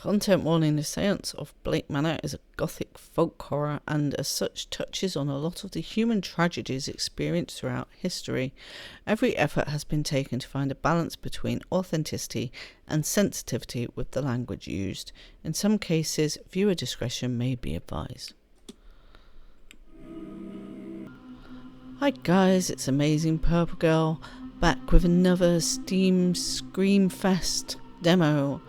Content warning: the Seance of Blake Manor is a gothic folk horror and as such touches on a lot of the human tragedies experienced throughout history. Every effort has been taken to find a balance between authenticity and sensitivity with the language used. In some cases, viewer discretion may be advised. Hi guys, it's Amazing Purple Girl, back with another Steam Screamfest demo.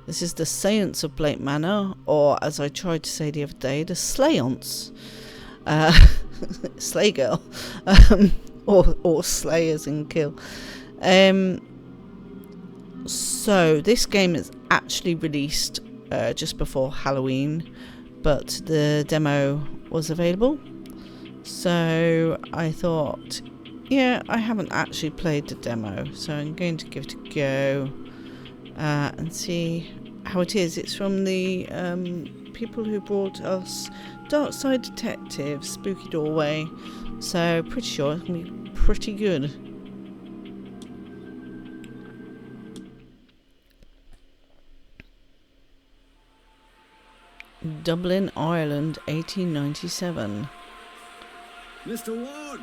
This is the Seance of Blake Manor, or as I tried to say the other day, the Slayance. Slay girl. Or slay as in kill. So this game is actually released just before Halloween, but the demo was available. So I thought, yeah, I haven't actually played the demo, so I'm going to give it a go. And see how it is. It's from the people who brought us Dark Side Detective, Spooky Doorway, so pretty sure it's going to be pretty good. Dublin, Ireland, 1897. Mr. Ward!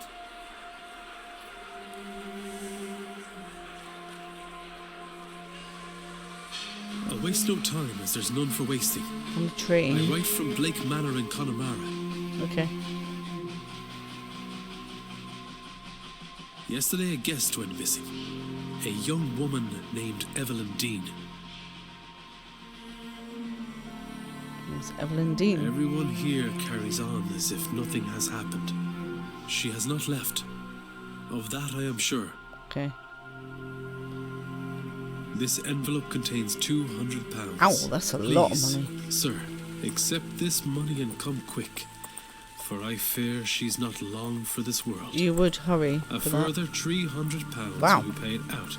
I'll waste no time, as there's none for wasting. On the train. I write from Blake Manor in Connemara. Okay. Yesterday a guest went missing. A young woman named Evelyn Deane. It's Evelyn Deane. Everyone here carries on as if nothing has happened. She has not left. Of that I am sure. Okay. This envelope contains £200. Ow, that's a lot of money. Sir, accept this money and come quick, for I fear she's not long for this world. You would hurry. A further £300 wow. will be paid out,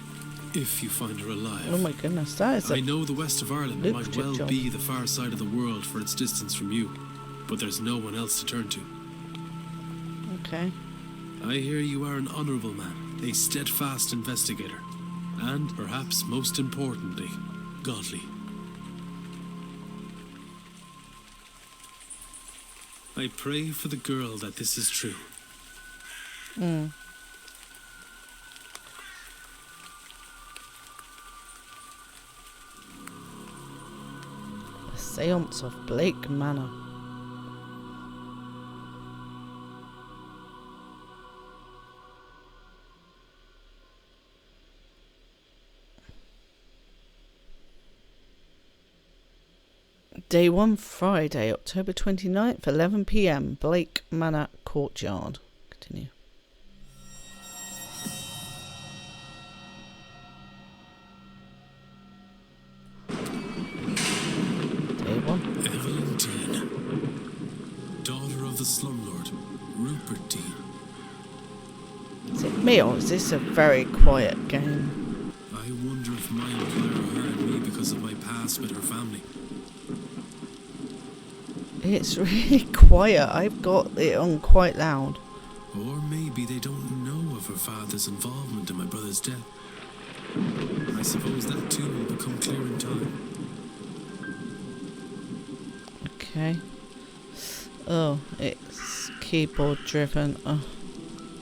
if you find her alive. Oh my goodness, that is I know the west of Ireland might well job. be the far side of the world for its distance from you, but there's no one else to turn to. Okay. I hear you are an honourable man, a steadfast investigator, and perhaps most importantly, godly. I pray for the girl that this is true. The Seance of Blake Manor. Day 1, Friday, October 29th, 11 p.m, Blake Manor Courtyard. Continue. Day 1. Evelyn Deane, daughter of the slumlord, Rupert Deane. Is it me or is this a very quiet game? I wonder if my employer hired me because of my past with her family. It's really quiet. I've got it on quite loud. Or maybe they don't know of her father's involvement in my brother's death. I suppose that too will become clear in time. Okay. Oh, it's keyboard driven. Oh,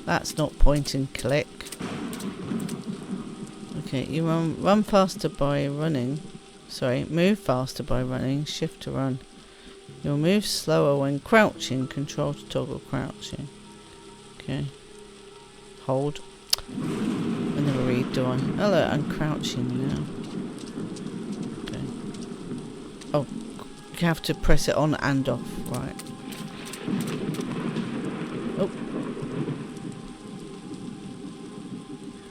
that's not point and click. Okay, you run faster by running. Sorry, move faster by running. Shift to run. You'll move slower when crouching. Control to toggle crouching. Okay. Hold. I never read, do I? Oh look, I'm crouching now. Okay. Oh, you have to press it on and off. Right. Oh.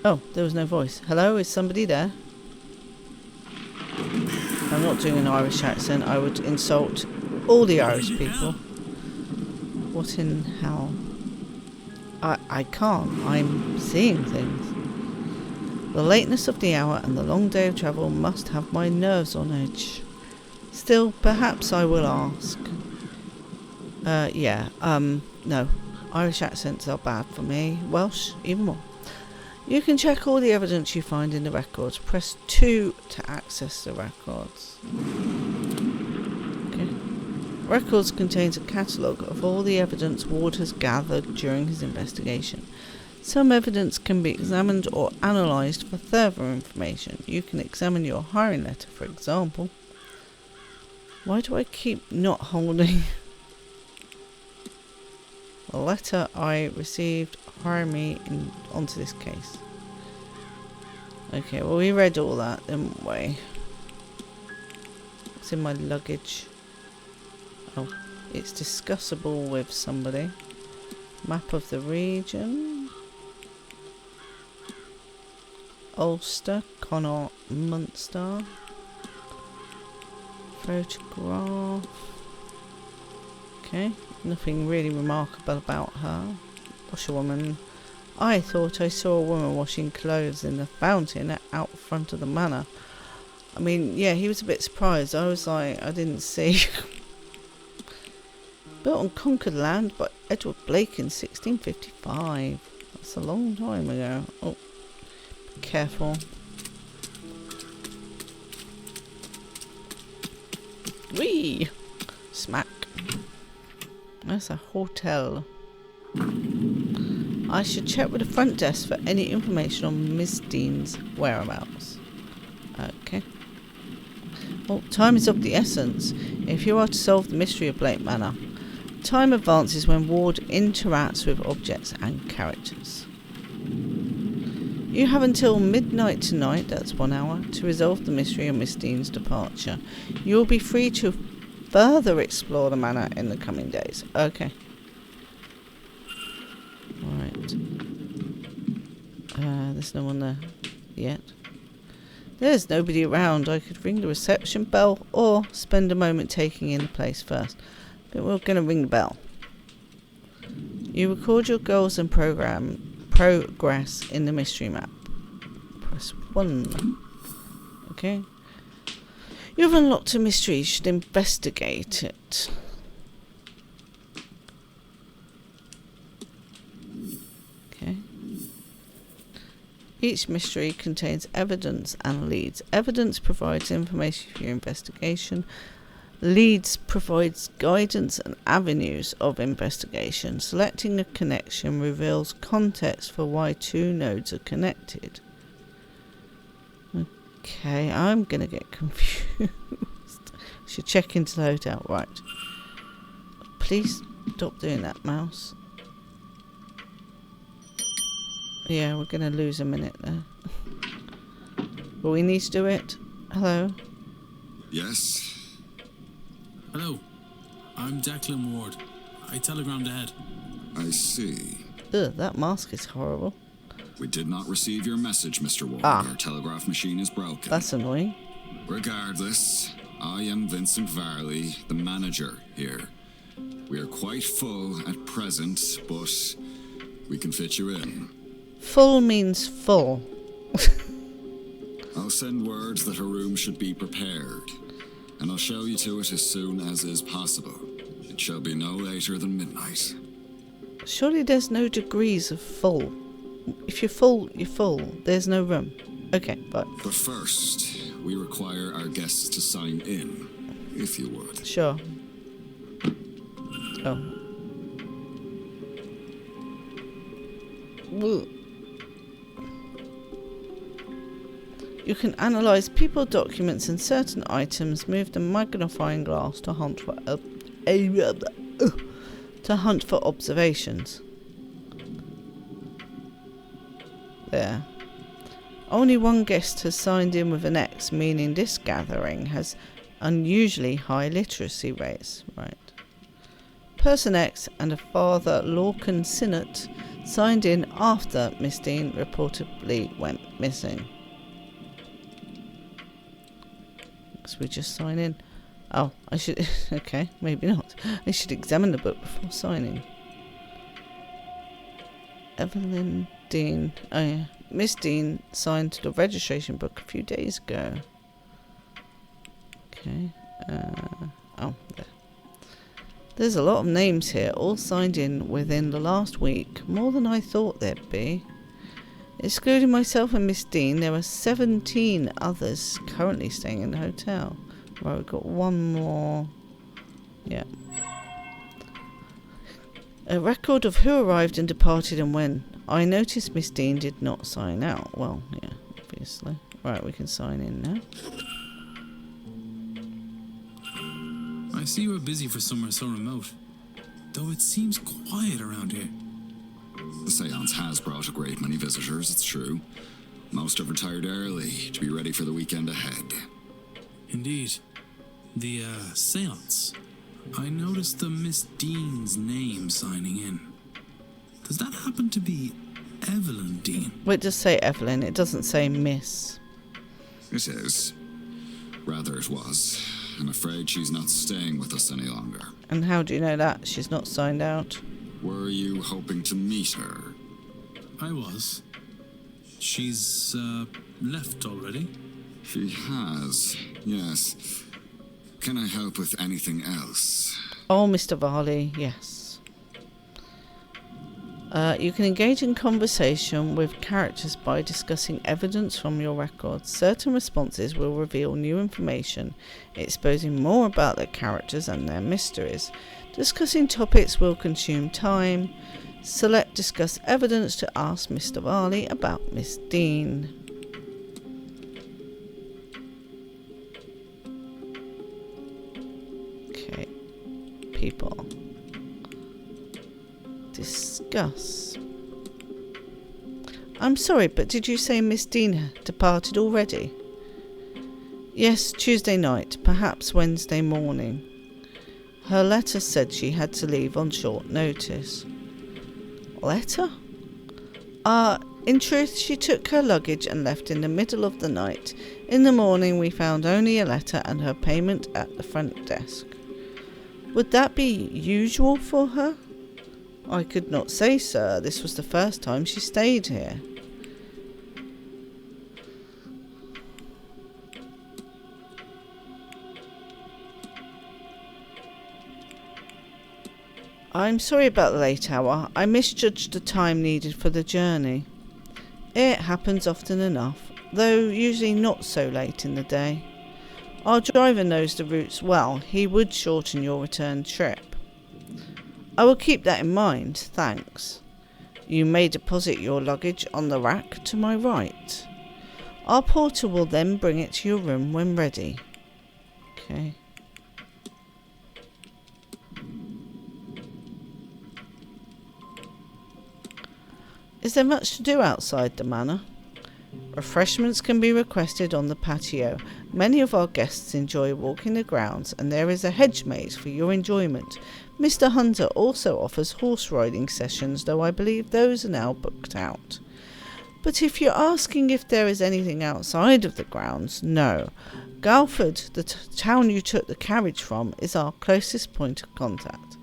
Oh, there was no voice. Hello, is somebody there? I'm not doing an Irish accent. I would insult all the Irish people. What in hell? I can't. I'm seeing things. The lateness of the hour and the long day of travel must have my nerves on edge. Still, perhaps I will ask. No. Irish accents are bad for me. Welsh, even more. You can check all the evidence you find in the records. Press 2 to access the records. Records contains a catalogue of all the evidence Ward has gathered during his investigation. Some evidence can be examined or analysed for further information. You can examine your hiring letter, for example. Why do I keep not holding the letter I received hiring me onto this case? Okay, well, we read all that, didn't we? It's in my luggage. Oh, it's discussable with somebody. Map of the region. Ulster, Connaught, Munster. Photograph. Okay, nothing really remarkable about her. Washerwoman. I thought I saw a woman washing clothes in the fountain out front of the manor. I mean, yeah, he was a bit surprised. I was like, I didn't see. Built on conquered land by Edward Blake in 1655. That's a long time ago. Oh, be careful. Whee! Smack. That's a hotel. I should check with the front desk for any information on Miss Deane's whereabouts. Okay. Well, time is of the essence if you are to solve the mystery of Blake Manor. Time advances when Ward interacts with objects and characters. You have until midnight tonight, that's 1 hour, to resolve the mystery of Miss Deane's departure. You will be free to further explore the manor in the coming days. Okay. Alright. There's no one there yet. There's nobody around. I could ring the reception bell or spend a moment taking in the place first. But we're going to ring the bell. You record your goals and progress in the mystery map. Press 1. Okay. You have unlocked a mystery. You should investigate it. Okay. Each mystery contains evidence and leads. Evidence provides information for your investigation. Leads provides guidance and avenues of investigation. Selecting a connection reveals context for why two nodes are connected. Okay, I'm going to get confused. Should check into the hotel. Right. Please stop doing that, mouse. Yeah, we're going to lose a minute there. But we need to do it. Hello? Yes? Hello, I'm Declan Ward. I telegrammed ahead. I see. Ugh, that mask is horrible. We did not receive your message, Mr. Ward. Ah. Our telegraph machine is broken. That's annoying. Regardless, I am Vincent Varley, the manager here. We are quite full at present, but we can fit you in. Full means full. I'll send words that her room should be prepared, and I'll show you to it as soon as is possible. It shall be no later than midnight. Surely there's no degrees of full. If you're full, you're full. There's no room. Okay, but first, we require our guests to sign in, if you would. Sure. Oh. Woo. You can analyse people, documents and certain items, move the magnifying glass to hunt for observations. There. Only one guest has signed in with an X, meaning this gathering has unusually high literacy rates. Right. Person X and a Father Lorcan Sinnott signed in after Miss Deane reportedly went missing. So we just sign in. Oh, I should... Okay, maybe not. I should examine the book before signing. Evelyn Deane. Oh, yeah. Miss Deane signed to the registration book a few days ago. Okay. Oh, there. There's a lot of names here, all signed in within the last week. More than I thought there'd be. Excluding myself and Miss Deane, there are 17 others currently staying in the hotel. Right, we've got one more. Yeah. A record of who arrived and departed and when. I noticed Miss Deane did not sign out. Well, yeah, obviously. Right, we can sign in now. I see you are busy for somewhere so remote, though it seems quiet around here. The Séance has brought a great many visitors, it's true. Most have retired early to be ready for the weekend ahead. Indeed. The, Séance. I noticed the Miss Deane's name signing in. Does that happen to be Evelyn Deane? Well, it does say Evelyn, it doesn't say Miss. It is. Rather it was. I'm afraid she's not staying with us any longer. And how do you know that? She's not signed out. Were you hoping to meet her? I was. She's, left already? She has, yes. Can I help with anything else? Oh, Mr. Varley, yes. You can engage in conversation with characters by discussing evidence from your records. Certain responses will reveal new information, exposing more about their characters and their mysteries. Discussing topics will consume time. Select discuss evidence to ask Mr. Varley about Miss Deane. Okay, people. Discuss. I'm sorry, but did you say Miss Deane departed already? Yes, Tuesday night, perhaps Wednesday morning. Her letter said she had to leave on short notice. Letter? In truth, she took her luggage and left in the middle of the night. In the morning, we found only a letter and her payment at the front desk. Would that be usual for her? I could not say, sir. This was the first time she stayed here. I'm sorry about the late hour. I misjudged the time needed for the journey. It happens often enough, though usually not so late in the day. Our driver knows the routes well. He would shorten your return trip. I will keep that in mind, thanks. You may deposit your luggage on the rack to my right. Our porter will then bring it to your room when ready. Okay. Is there much to do outside the manor? Refreshments can be requested on the patio. Many of our guests enjoy walking the grounds, and there is a hedge maze for your enjoyment. Mr. Hunter also offers horse riding sessions, though I believe those are now booked out. But if you're asking if there is anything outside of the grounds, no. Galford, the town you took the carriage from, is our closest point of contact.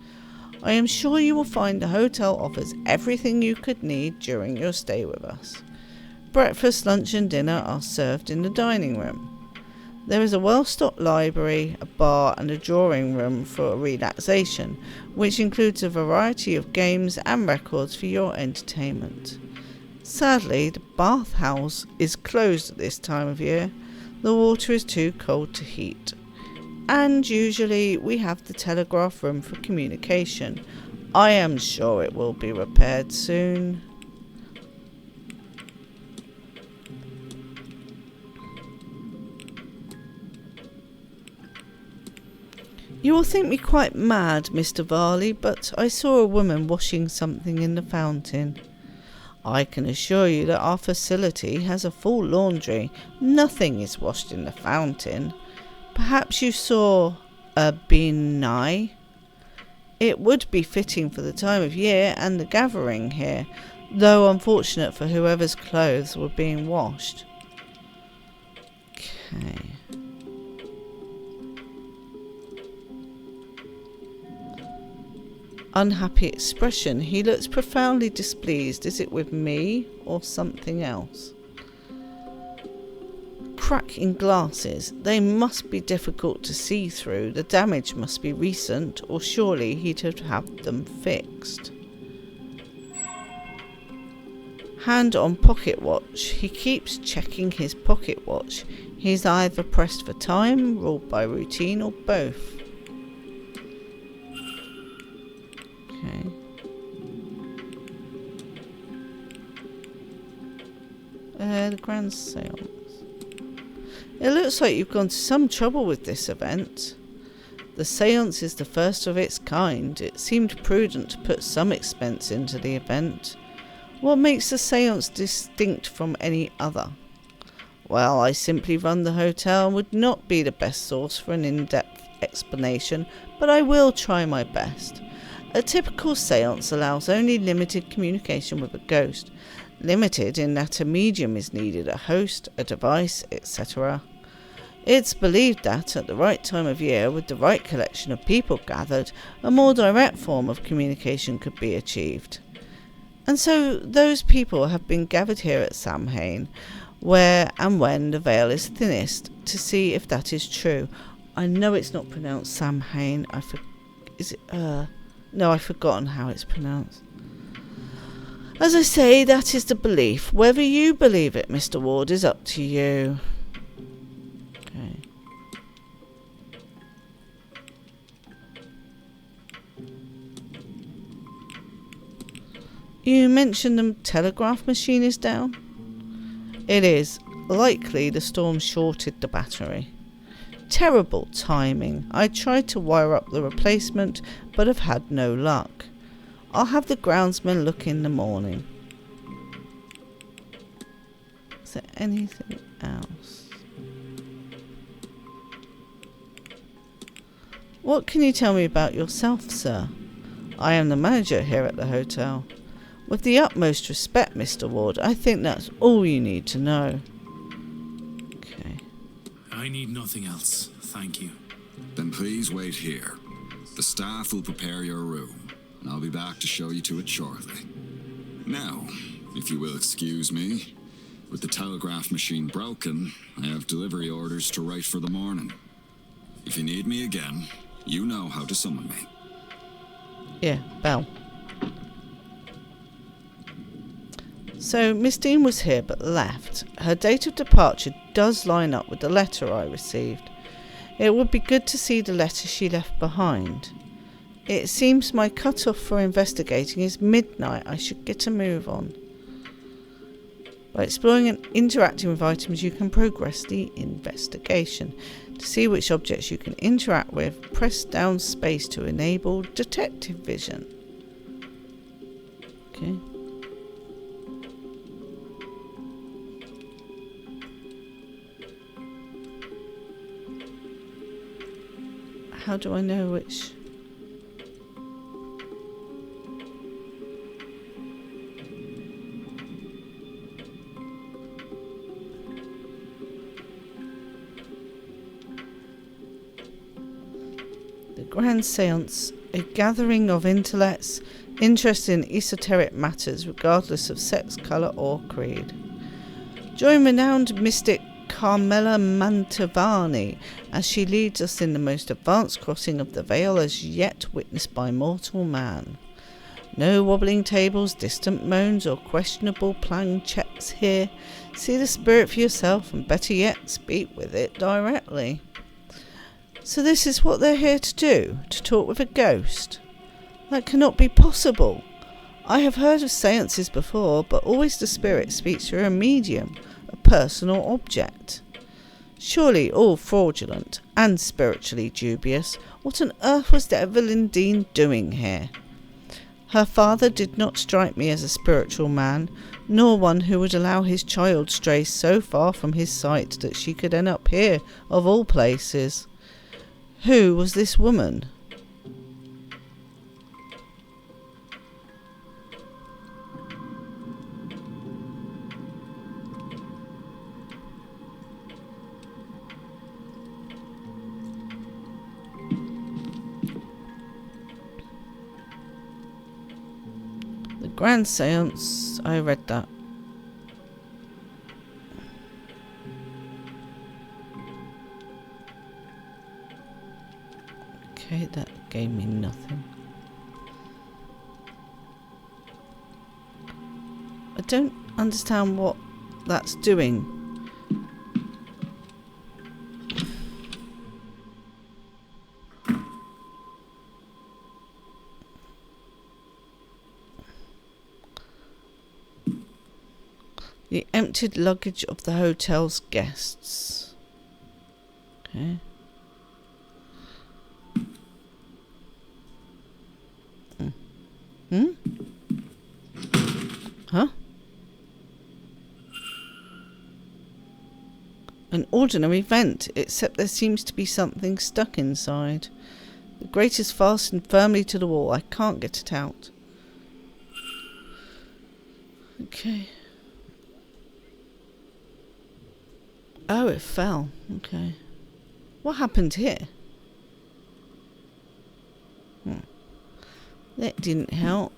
I am sure you will find the hotel offers everything you could need during your stay with us. Breakfast, lunch and dinner are served in the dining room. There is a well-stocked library, a bar and a drawing room for relaxation, which includes a variety of games and records for your entertainment. Sadly, the bathhouse is closed at this time of year. The water is too cold to heat. And usually we have the telegraph room for communication. I am sure it will be repaired soon. You will think me quite mad, Mr. Varley, but I saw a woman washing something in the fountain. I can assure you that our facility has a full laundry. Nothing is washed in the fountain. Perhaps you saw a binai? It would be fitting for the time of year and the gathering here, though unfortunate for whoever's clothes were being washed. Okay. Unhappy expression. He looks profoundly displeased. Is it with me or something else? Crack in glasses. They must be difficult to see through. The damage must be recent, or surely he'd have them fixed. Hand on pocket watch. He keeps checking his pocket watch. He's either pressed for time, ruled by routine, or both. Okay. The Grand Séance. It looks like you've gone to some trouble with this event. The séance is the first of its kind. It seemed prudent to put some expense into the event. What makes the séance distinct from any other? Well, I simply run the hotel and would not be the best source for an in-depth explanation, but I will try my best. A typical séance allows only limited communication with a ghost. Limited in that a medium is needed, a host, a device, etc. It's believed that, at the right time of year, with the right collection of people gathered, a more direct form of communication could be achieved. And so those people have been gathered here at Samhain, where and when the veil is thinnest, to see if that is true. I know it's not pronounced Samhain. No, I've forgotten how it's pronounced. As I say, that is the belief. Whether you believe it, Mr. Ward, is up to you. Okay. You mentioned the telegraph machine is down? It is. Likely the storm shorted the battery. Terrible timing. I tried to wire up the replacement, but have had no luck. I'll have the groundsman look in the morning. Is there anything else? What can you tell me about yourself, sir? I am the manager here at the hotel. With the utmost respect, Mr. Ward, I think that's all you need to know. Okay. I need nothing else, thank you. Then please wait here. The staff will prepare your room, and I'll be back to show you to it shortly. Now, if you will excuse me, with the telegraph machine broken, I have delivery orders to write for the morning. If you need me again, you know how to summon me. Yeah, bell. So, Miss Deane was here but left. Her date of departure does line up with the letter I received. It would be good to see the letter she left behind. It seems my cut-off for investigating is midnight. I should get a move on. By exploring and interacting with items, you can progress the investigation. To see which objects you can interact with, press down space to enable detective vision. Okay. How do I know which? The Grand Séance, a gathering of intellects interested in esoteric matters regardless of sex, colour or creed. Join renowned mystic Carmela Mantovani as she leads us in the most advanced crossing of the veil as yet witnessed by mortal man. No wobbling tables, distant moans or questionable planchettes here. See the spirit for yourself and better yet, speak with it directly. So this is what they're here to do, to talk with a ghost? That cannot be possible. I have heard of séances before, but always the spirit speaks through a medium, a person or object. Surely all fraudulent and spiritually dubious. What on earth was Evelyn Deane doing here? Her father did not strike me as a spiritual man, nor one who would allow his child stray so far from his sight that she could end up here, of all places. Who was this woman? The Grand Séance, I read that. Okay, that gave me nothing. I don't understand what that's doing. The emptied luggage of the hotel's guests. Okay. Hmm? Huh? An ordinary vent, except there seems to be something stuck inside. The grate is fastened firmly to the wall. I can't get it out. Okay. Oh, it fell. Okay. What happened here? That didn't help.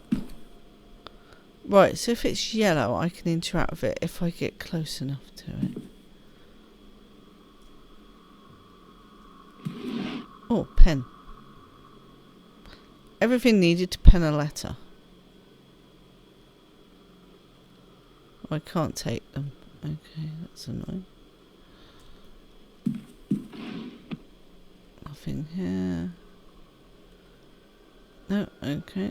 Right, so if it's yellow, I can interact with it if I get close enough to it. Oh, pen. Everything needed to pen a letter. Oh, I can't take them. Okay, that's annoying. Nothing here. No, okay.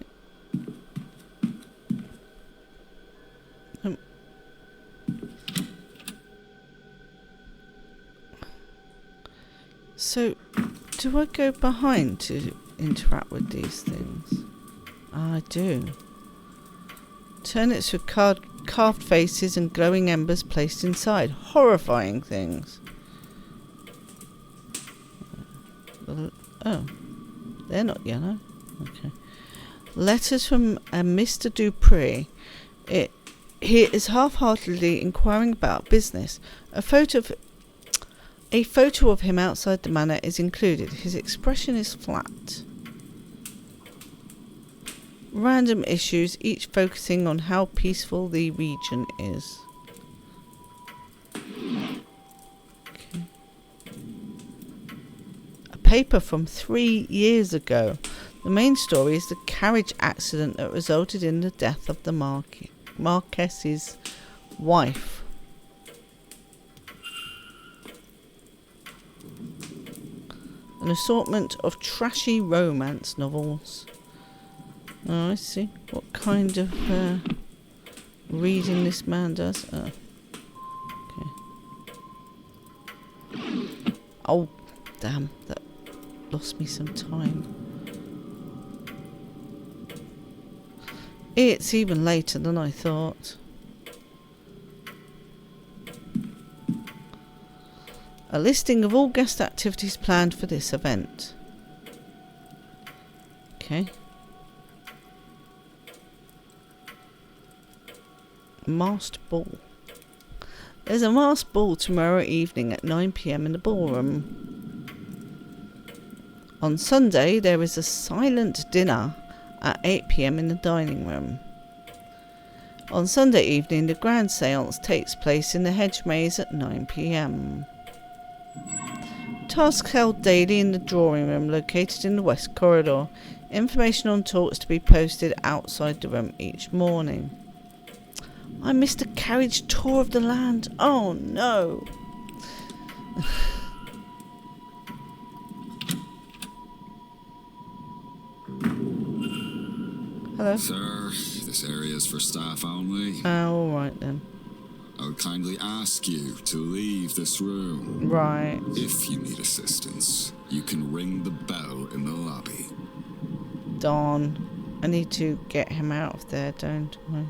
So, do I go behind to interact with these things? I do. Turnips with carved faces and glowing embers placed inside. Horrifying things. Oh, they're not yellow. Okay. Letters from a Mr. Dupree. He is half-heartedly inquiring about business. A photo of him outside the manor is included. His expression is flat. Random issues, each focusing on how peaceful the region is. Okay. A paper from 3 years ago. The main story is the carriage accident that resulted in the death of the Marquess's wife. An assortment of trashy romance novels. Oh, I see. What kind of reading this man does. Oh. Okay. Oh, damn. That lost me some time. It's even later than I thought. A listing of all guest activities planned for this event. Okay. Masked ball. There's a masked ball tomorrow evening at 9 p.m. in the ballroom. On Sunday, there is a silent dinner at 8 p.m. in the dining room. On Sunday evening, the Grand Séance takes place in the hedge maze at 9 p.m. Tasks held daily in the drawing room located in the west corridor. Information on talks to be posted outside the room each morning. I missed a carriage tour of the land. Oh no. Hello? Sir, this area is for staff only. Oh, alright then. I would kindly ask you to leave this room. Right. If you need assistance, you can ring the bell in the lobby. Darn. I need to get him out of there, don't I?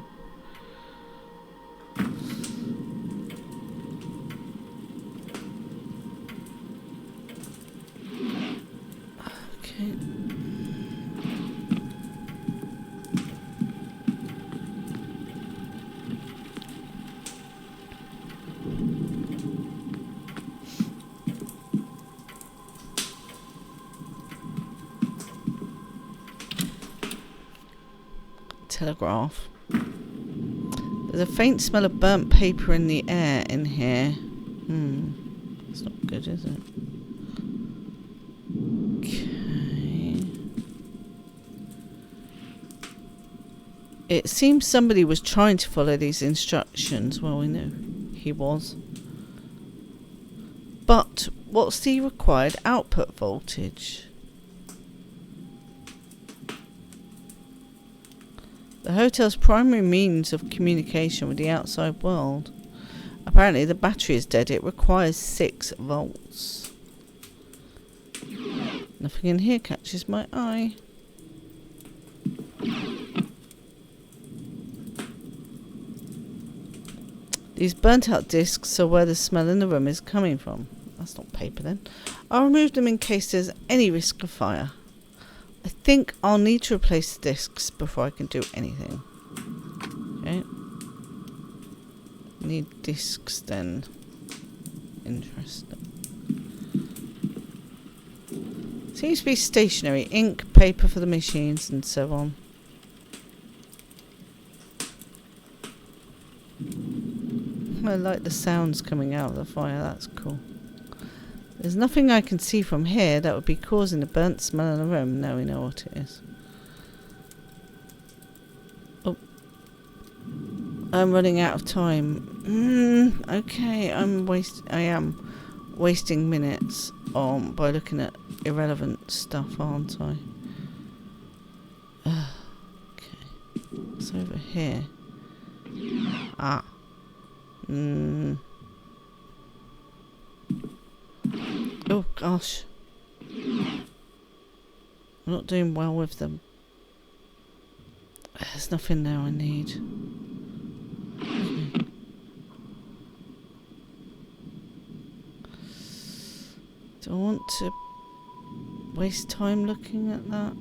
Okay. Telegraph. There's a faint smell of burnt paper in the air in here. It's not good, is it? Okay. It seems somebody was trying to follow these instructions. Well, we know he was. But what's the required output voltage? The hotel's primary means of communication with the outside world. Apparently the battery is dead. It requires 6 volts. Nothing in here catches my eye. These burnt out discs are where the smell in the room is coming from. That's not paper then. I'll remove them in case there's any risk of fire. I think I'll need to replace the discs before I can do anything. Okay. Need discs then. Interesting. Seems to be stationary. Ink, paper for the machines and so on. I like the sounds coming out of the fire. That's cool. There's nothing I can see from here that would be causing the burnt smell in the room. Now we know what it is. Oh. I'm running out of time. Okay, I am wasting minutes by looking at irrelevant stuff, aren't I? Okay. It's over here. Ah. Oh gosh. I'm not doing well with them. There's nothing there I need. Okay. Do I want to waste time looking at that?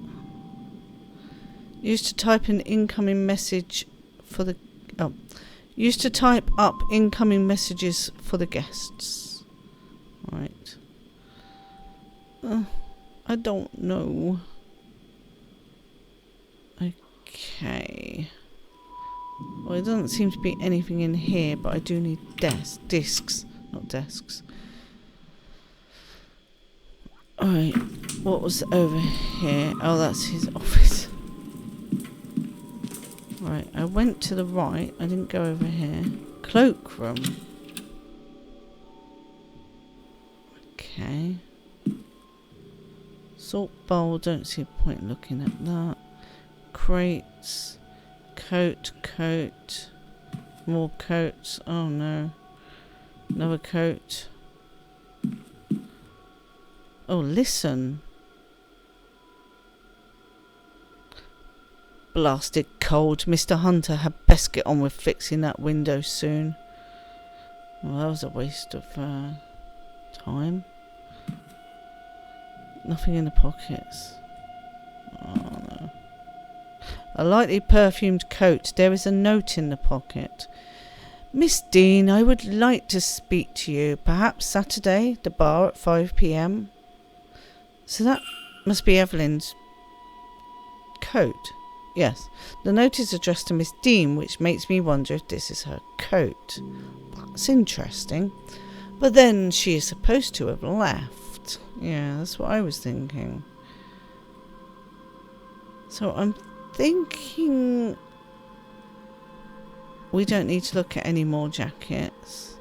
Used to type an incoming message for the... Oh. Used to type up incoming messages for the guests. Right. I don't know. Okay. Well, there doesn't seem to be anything in here, but I do need discs, not desks. Alright, what was over here? Oh, that's his office. Right, I went to the right. I didn't go over here. Cloakroom. Okay. Salt bowl. Don't see a point looking at that. Crates. Coat. More coats. Oh no. Another coat. Oh, listen. Blasted cold. Mr. Hunter had best get on with fixing that window soon. Well, that was a waste of time. Nothing in the pockets. Oh no. A lightly perfumed coat. There is a note in the pocket. Miss Deane, I would like to speak to you. Perhaps Saturday, the bar at 5 p.m. So that must be Evelyn's coat. Yes, the note is addressed to Miss Deane, which makes me wonder if this is her coat. That's interesting. But then she is supposed to have left. Yeah, that's what I was thinking. So I'm thinking we don't need to look at any more jackets.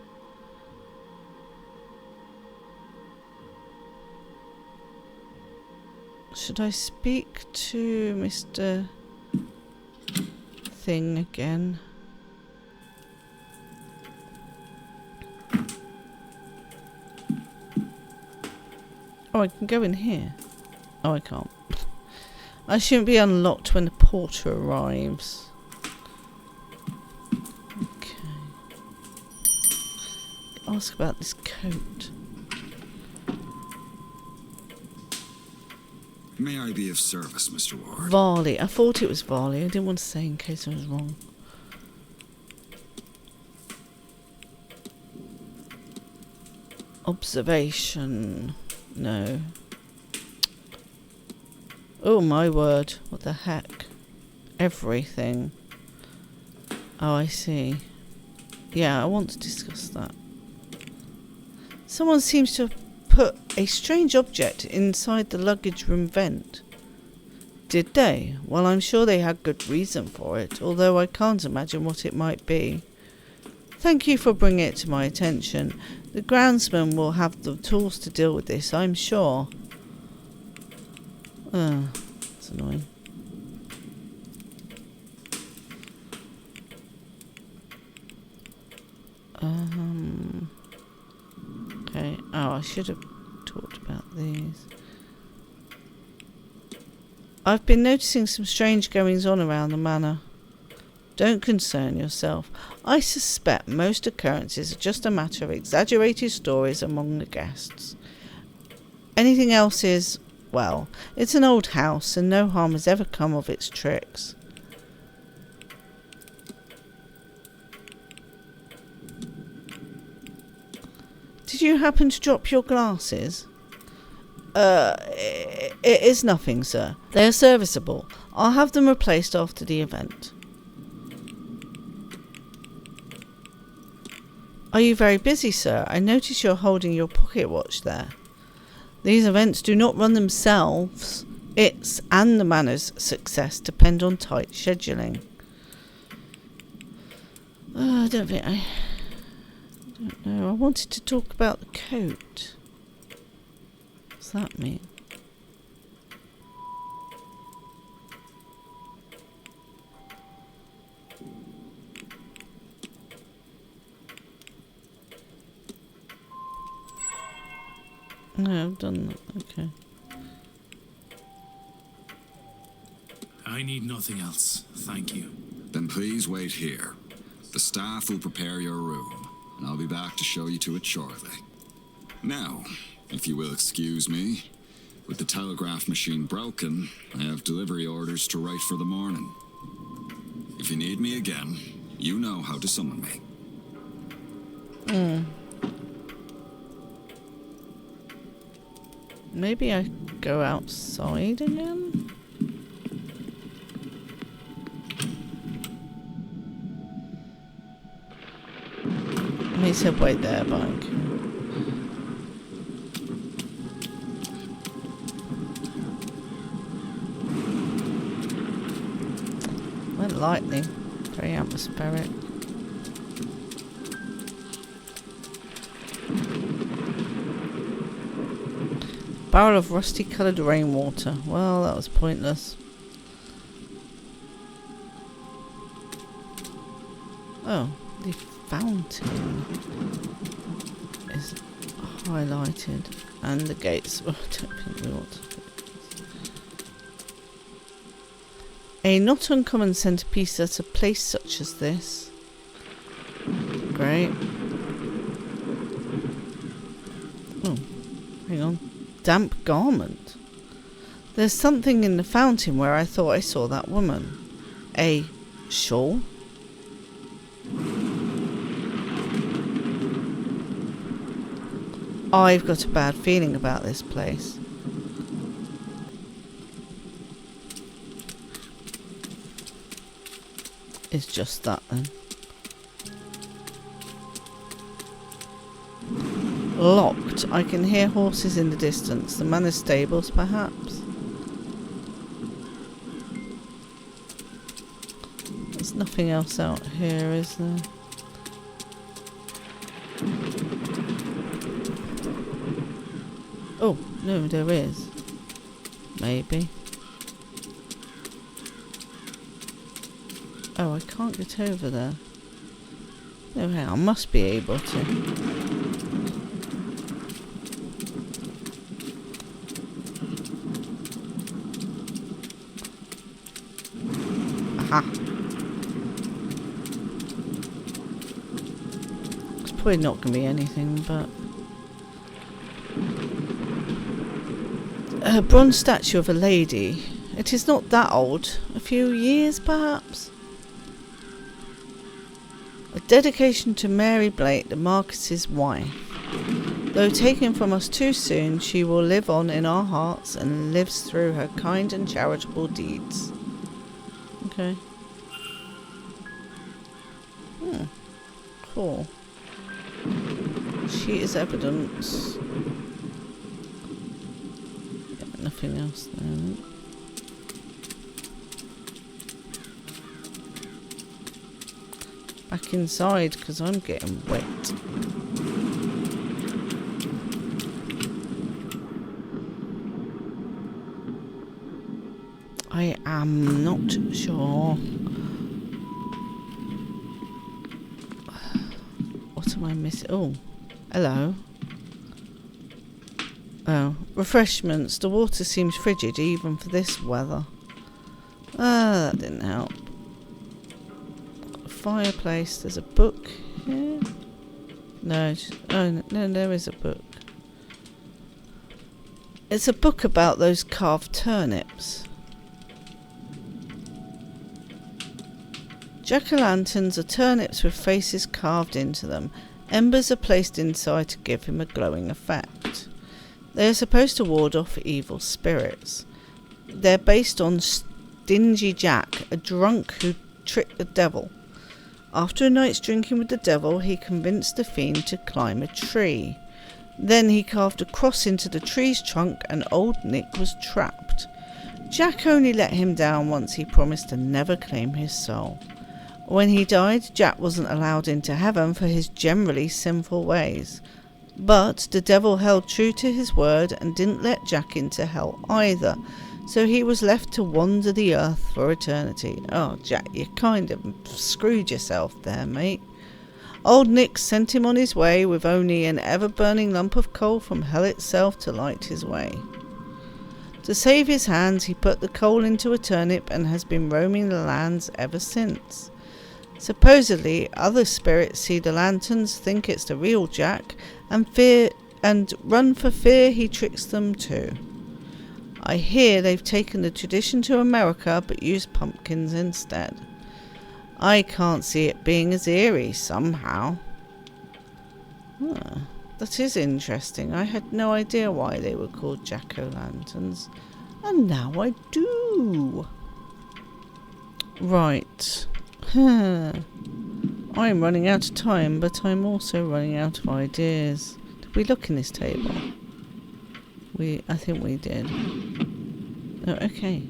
Should I speak to Mr. Thing again? Oh, I can go in here. Oh, I can't. I shouldn't be unlocked when the porter arrives. Okay. Ask about this coat. May I be of service, Mr. Ward? Varley. I thought it was Varley. I didn't want to say in case I was wrong. Observation. No. Oh my word. What the heck? Everything. Oh, I see. Yeah, I want to discuss that. Someone seems to have put a strange object inside the luggage room vent. Did they? Well, I'm sure they had good reason for it, although I can't imagine what it might be. Thank you for bringing it to my attention. The groundsman will have the tools to deal with this, I'm sure. Oh, that's annoying. Oh, I should have talked about these. I've been noticing some strange goings on around the manor. Don't concern yourself. I suspect most occurrences are just a matter of exaggerated stories among the guests. Anything else is, well, it's an old house and no harm has ever come of its tricks. Did you happen to drop your glasses? It is nothing, sir. They are serviceable. I'll have them replaced after the event. Are you very busy, sir? I notice you're holding your pocket watch there. These events do not run themselves. Its and the manor's success depend on tight scheduling. I don't know. I wanted to talk about the coat. What's that mean? No, I've done that. Okay. I need nothing else, thank you. Then please wait here. The staff will prepare your room, and I'll be back to show you to it shortly. Now, if you will excuse me, with the telegraph machine broken, I have delivery orders to write for the morning. If you need me again, you know how to summon me. Maybe I go outside again? He said wait there, bike. Went lightning. Very atmospheric. Barrel of rusty coloured rainwater. Well, that was pointless. Oh, the fountain is highlighted. And the gates. Oh, I don't think we want to. A not uncommon centrepiece at a place such as this. Great. Oh, hang on. Damp garment. There's something in the fountain where I thought I saw that woman. A shawl? I've got a bad feeling about this place. It's just that then. Locked. I can hear horses in the distance. The manor stables, perhaps. There's nothing else out here, is there? Oh, no, there is. Maybe. Oh, I can't get over there. No, hang on, I must be able to. Aha. It's probably not going to be anything, but... A bronze statue of a lady. It is not that old. A few years, perhaps? A dedication to Mary Blake, the Marquis's wife. Though taken from us too soon, she will live on in our hearts and lives through her kind and charitable deeds. Okay. Cool. She is evidence. Yeah, nothing else there. Back inside because I'm getting wet. I am not sure. What am I missing? Oh, hello. Oh, refreshments. The water seems frigid even for this weather. Ah, that didn't help. Fireplace. There's a book here. No, oh no, there is a book. It's a book about those carved turnips. Jack-o'-lanterns are turnips with faces carved into them. Embers are placed inside to give him a glowing effect. They are supposed to ward off evil spirits. They're based on Stingy Jack, a drunk who tricked the devil. After a night's drinking with the devil, he convinced the fiend to climb a tree. Then he carved a cross into the tree's trunk and old Nick was trapped. Jack only let him down once he promised to never claim his soul. When he died, Jack wasn't allowed into heaven for his generally sinful ways. But the devil held true to his word and didn't let Jack into hell either, so he was left to wander the earth for eternity. Oh, Jack, you kind of screwed yourself there, mate. Old Nick sent him on his way with only an ever-burning lump of coal from hell itself to light his way. To save his hands, he put the coal into a turnip and has been roaming the lands ever since. Supposedly, other spirits see the lanterns, think it's the real Jack, and run for fear he tricks them too. I hear they've taken the tradition to America but use pumpkins instead. I can't see it being as eerie somehow. That is interesting. I had no idea why they were called jack-o'-lanterns, and now I do. Right. I'm running out of time, but I'm also running out of ideas. Did we look in this table? I think we did. Oh, okay.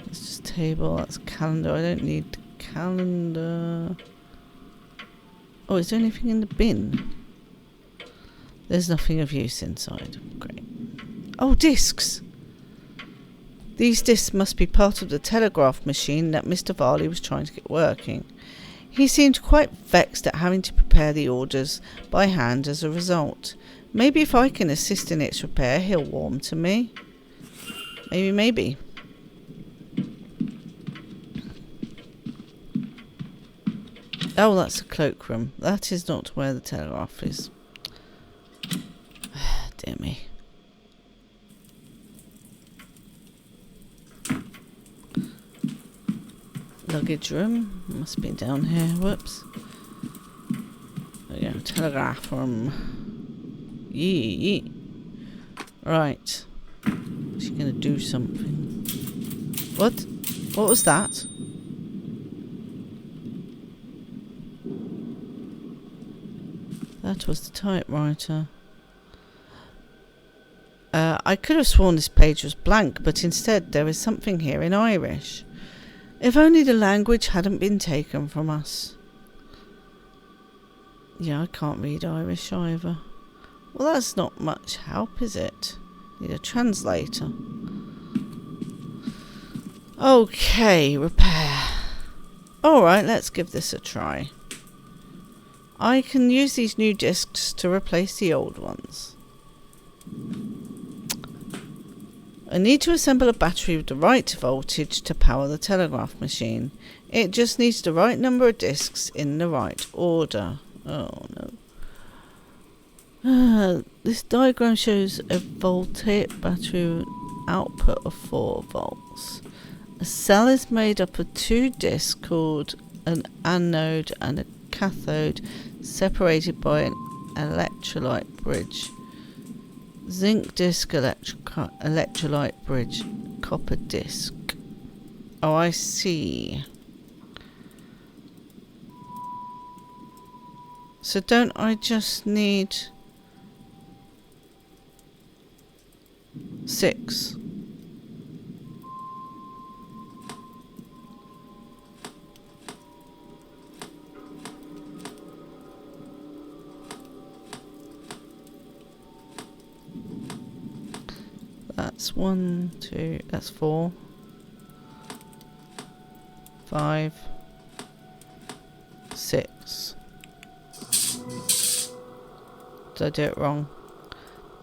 It's just table, that's calendar. I don't need calendar. Oh, is there anything in the bin? There's nothing of use inside. Great. Oh, discs! These discs must be part of the telegraph machine that Mr. Varley was trying to get working. He seemed quite vexed at having to prepare the orders by hand as a result. Maybe if I can assist in its repair, he'll warm to me. Maybe. Oh, that's a cloakroom. That is not where the telegraph is. Dear me. Luggage room. Must be down here. Whoops. There we go. Telegraph room. Yee. Right. Is she going to do something? What? What was that? That was the typewriter. I could have sworn this page was blank, but instead there is something here in Irish. If only the language hadn't been taken from us. Yeah, I can't read Irish either. Well, that's not much help, is it? Need a translator. Okay, repair. Alright, let's give this a try. I can use these new discs to replace the old ones. I need to assemble a battery with the right voltage to power the telegraph machine. It just needs the right number of discs in the right order. Oh no. This diagram shows a voltaic battery with an output of 4 volts. A cell is made up of 2 discs called an anode and a cathode, separated by an electrolyte bridge. Zinc disc, electrolyte bridge, copper disc. Oh, I see. So don't I just need 6? That's 1, 2, that's 4, 5, 6. Did I do it wrong?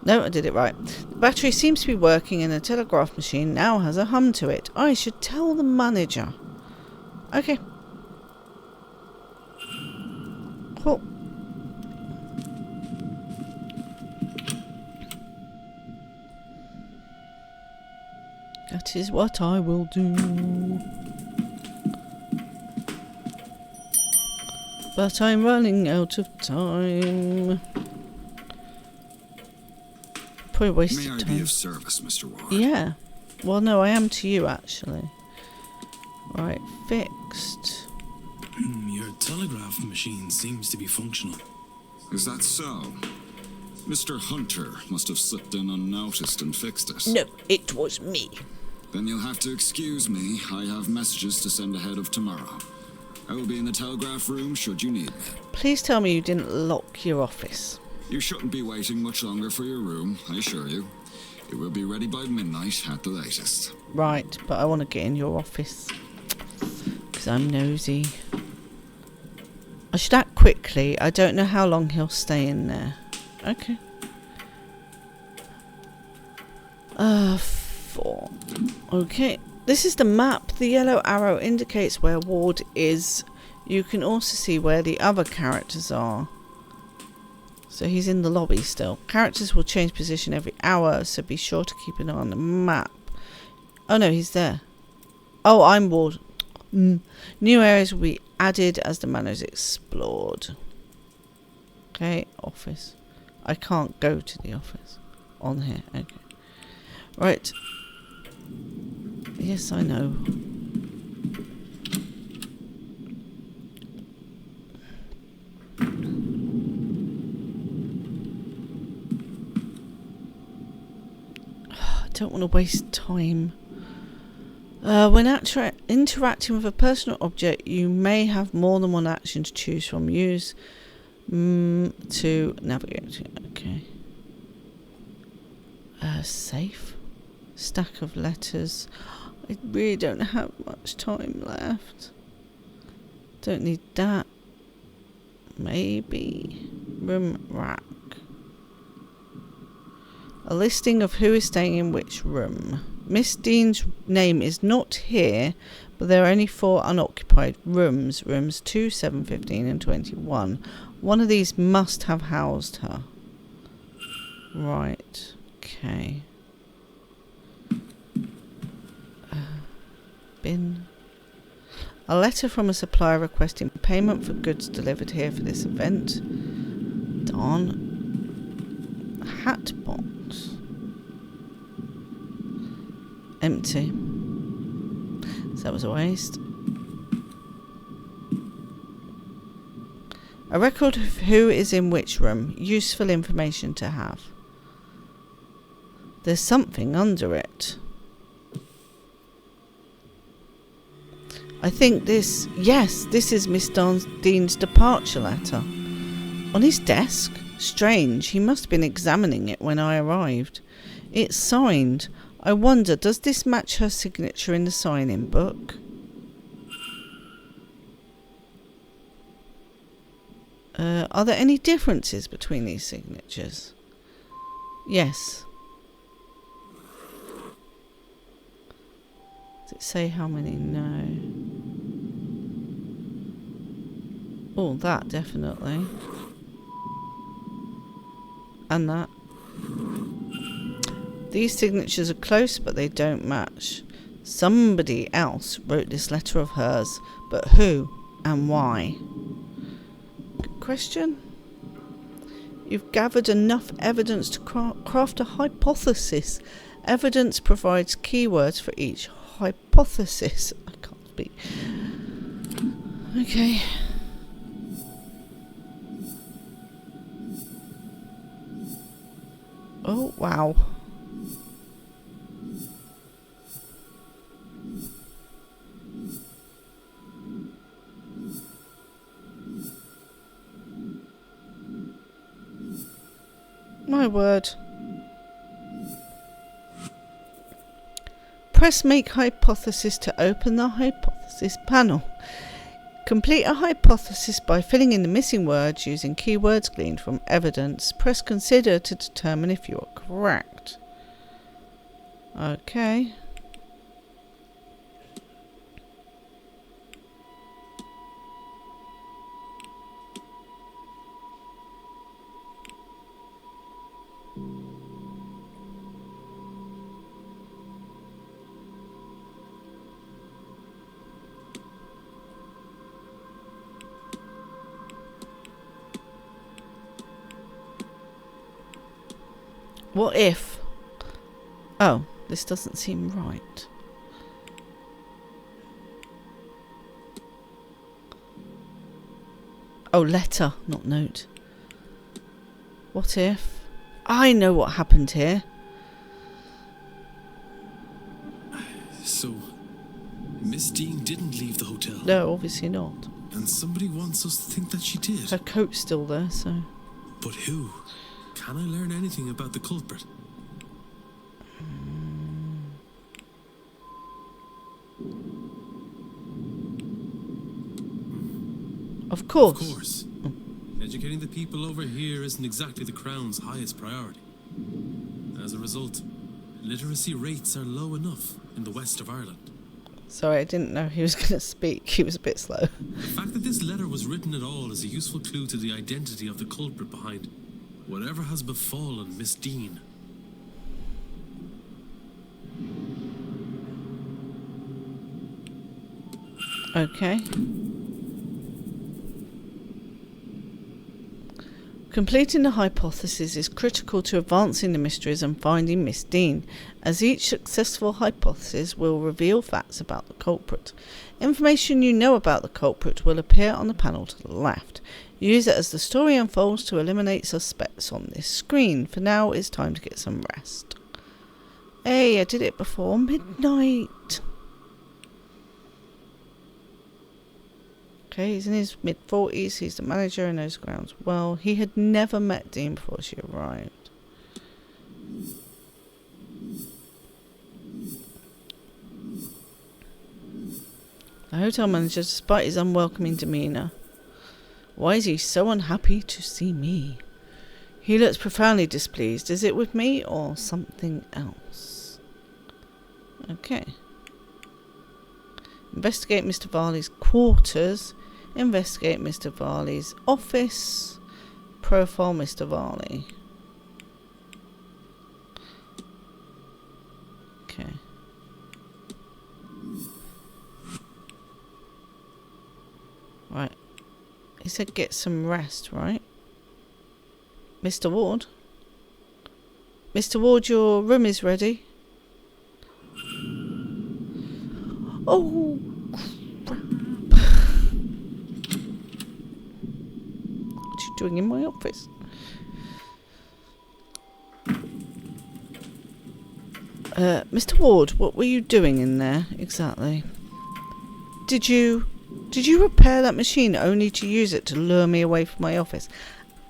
No, I did it right. The battery seems to be working and the telegraph machine now has a hum to it. I should tell the manager. Okay. Cool. That is what I will do. But I'm running out of time. Probably wasted time. May I be of service, Mr. Ward? Yeah. Well, no, I am to you, actually. Right, fixed. Your telegraph machine seems to be functional. Is that so? Mr. Hunter must have slipped in unnoticed and fixed it. No, it was me. Then you'll have to excuse me. I have messages to send ahead of tomorrow. I will be in the telegraph room should you need me. Please tell me you didn't lock your office. You shouldn't be waiting much longer for your room, I assure you. It will be ready by midnight at the latest. Right, but I want to get in your office. Because I'm nosy. I should act quickly. I don't know how long he'll stay in there. Okay. 4. Okay. This is the map. The yellow arrow indicates where Ward is. You can also see where the other characters are. So he's in the lobby still. Characters will change position every hour, so be sure to keep an eye on the map. Oh no, he's there. Oh, I'm Ward. New areas will be added as the manor is explored. Okay, office. I can't go to the office. On here, okay. Right. Yes, I know. I don't want to waste time. When interacting with a personal object, you may have more than one action to choose from. Use to navigate. Okay. Safe. Stack of letters. I really don't have much time left. Don't need that. Maybe. Room rack. A listing of who is staying in which room. Miss Deane's name is not here, but there are only 4 unoccupied rooms. Rooms 2, 7, 15 and 21. One of these must have housed her. Right. Okay. Bin. A letter from a supplier requesting payment for goods delivered here for this event. Darn. Hat box. Empty. So that was a waste. A record of who is in which room. Useful information to have. There's something under it. I think this... Yes, this is Miss Deane's departure letter. On his desk? Strange, he must have been examining it when I arrived. It's signed. I wonder, does this match her signature in the sign-in book? Are there any differences between these signatures? Yes. Does it say how many? No. Oh, that definitely. And that. These signatures are close, but they don't match. Somebody else wrote this letter of hers, but who and why? Good question. You've gathered enough evidence to craft a hypothesis. Evidence provides keywords for each hypothesis. I can't speak. Okay. Oh, wow. My word. Press make hypothesis to open the hypothesis panel. Complete a hypothesis by filling in the missing words using keywords gleaned from evidence. Press consider to determine if you are correct. Okay. What if... Oh, this doesn't seem right. Oh, letter, not note. What if... I know what happened here. So, Miss Deane didn't leave the hotel? No, obviously not. And somebody wants us to think that she did? Her coat's still there, so... But who? Can I learn anything about the culprit? Of course. Of course. Educating the people over here isn't exactly the Crown's highest priority. As a result, literacy rates are low enough in the west of Ireland. Sorry, I didn't know he was going to speak. He was a bit slow. The fact that this letter was written at all is a useful clue to the identity of the culprit behind whatever has befallen Miss Deane. Okay. Completing the hypothesis is critical to advancing the mysteries and finding Miss Deane, as each successful hypothesis will reveal facts about the culprit. Information you know about the culprit will appear on the panel to the left. Use it as the story unfolds to eliminate suspects on this screen. For now, it's time to get some rest. Hey, I did it before midnight. Okay, he's in his mid-40s. He's the manager and knows grounds well. He had never met Deane before she arrived. The hotel manager, despite his unwelcoming demeanour. Why is he so unhappy to see me? He looks profoundly displeased. Is it with me or something else? Okay. Investigate Mr. Varley's quarters. Investigate Mr. Varley's office. Profile Mr. Varley. Okay. Right. He said get some rest, right? Mr. Ward? Mr. Ward, your room is ready. Oh, crap. What are you doing in my office? Mr. Ward, what were you doing in there exactly? Did you repair that machine only to use it to lure me away from my office?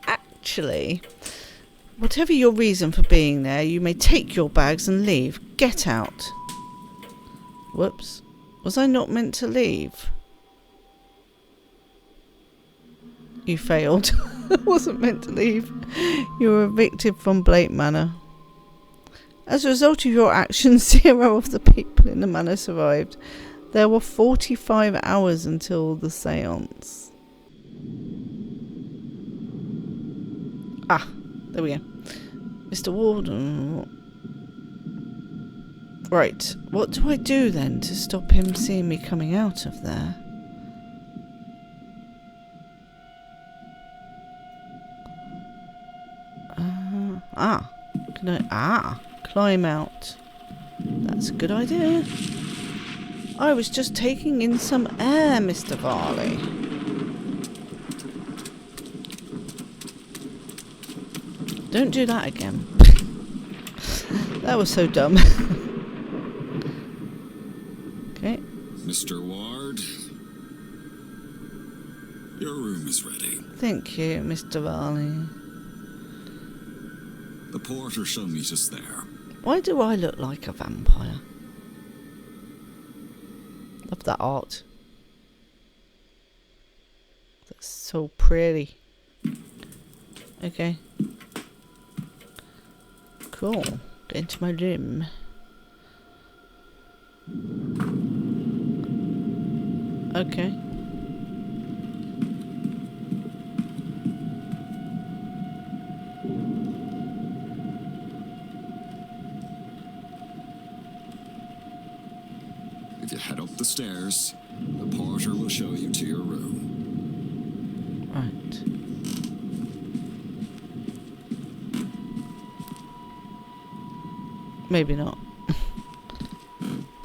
Actually, whatever your reason for being there, you may take your bags and leave. Get out. Whoops. Was I not meant to leave? You failed. I wasn't meant to leave. You were evicted from Blake Manor. As a result of your actions, 0 of the people in the manor survived. There were 45 hours until the séance. Ah, there we go. Mr. Warden. Right, what do I do then to stop him seeing me coming out of there? Can I... climb out. That's a good idea. I was just taking in some air, Mr. Varley. Don't do that again. That was so dumb. Okay. Mr. Ward, your room is ready. Thank you, Mr. Varley. The porter shall meet us there. Why do I look like a vampire? Love that art. That's so pretty. Okay. Cool. Get into my room. Okay. If you head up the stairs, the porter will show you to your room. Right. Maybe not.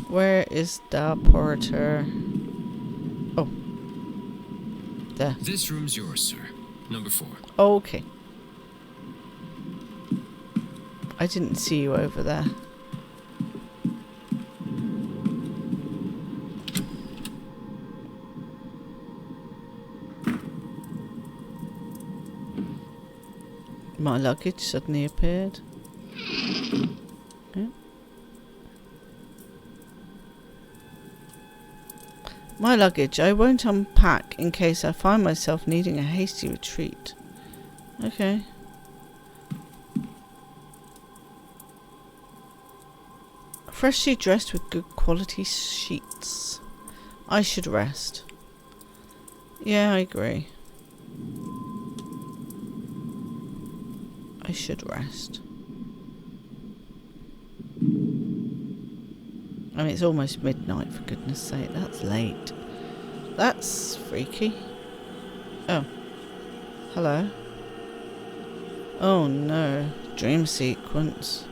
Where is the porter? Oh. There. This room's yours, sir. Number 4. Okay. I didn't see you over there. My luggage suddenly appeared. Yeah. My luggage. I won't unpack in case I find myself needing a hasty retreat. Okay. Freshly dressed with good quality sheets. I should rest. Yeah, I agree. I should rest. I mean, it's almost midnight, for goodness sake. That's late. That's freaky. Oh. Hello. Oh no. Dream sequence.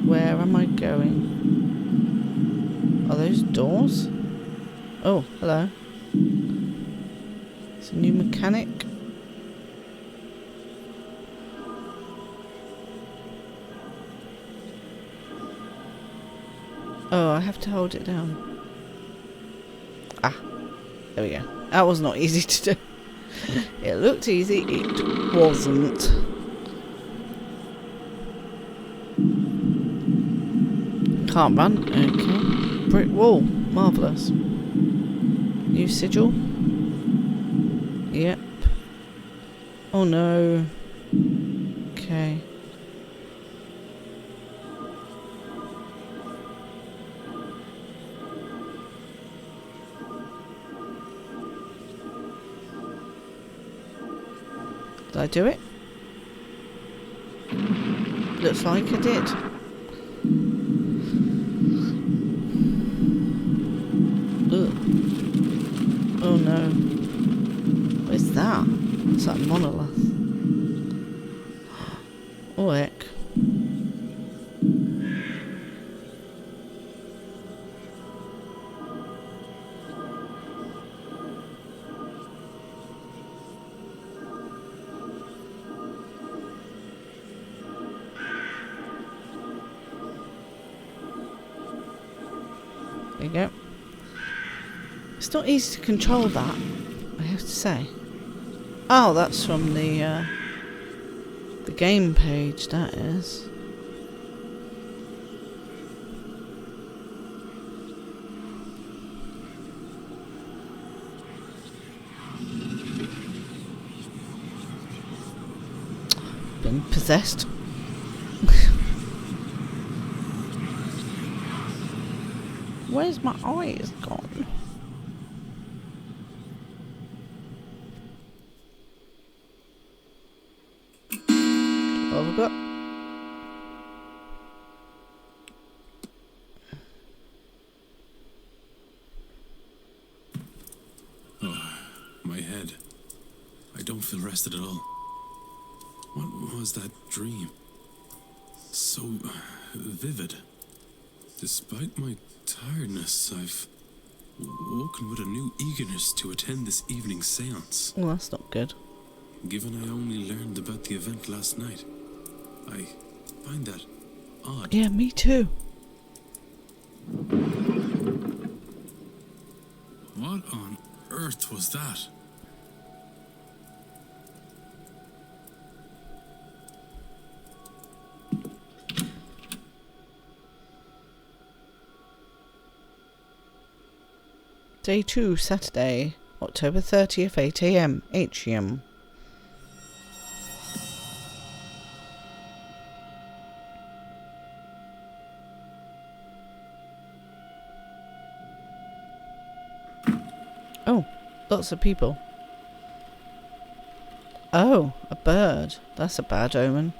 Where am I going? Are those doors? Oh, hello. It's a new mechanic. Oh, I have to hold it down. Ah, there we go. That was not easy to do. It looked easy, it wasn't. Can't run. Okay. Brick wall. Marvellous. New sigil. Yep. Oh no. Okay. Did I do it? Looks like I did. Ugh. Oh no. Where's that? It's that monolith. Oh heck. There you go. It's not easy to control that, I have to say. Oh, that's from the game page, that is. Been possessed. Where's my eyes gone? What have we got? Oh, my head. I don't feel rested at all. What was that dream? So vivid. Despite my tiredness, I've woken with a new eagerness to attend this evening's séance. Well, that's not good. Given I only learned about the event last night, I find that odd. Yeah, me too. What on earth was that? Day 2, Saturday, October 30th, 8 AM, HM. Oh, lots of people. Oh, a bird. That's a bad omen.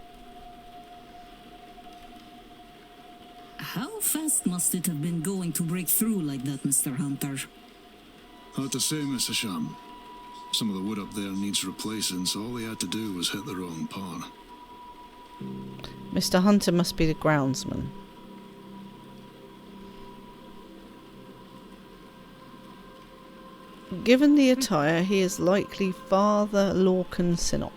How fast must it have been going to break through like that, Mr. Hunter? Hard to say, Mr. Sham. Some of the wood up there needs replacing, so all they had to do was hit the wrong part. Mr. Hunter must be the groundsman. Given the attire, he is likely Father Lorcan Synod.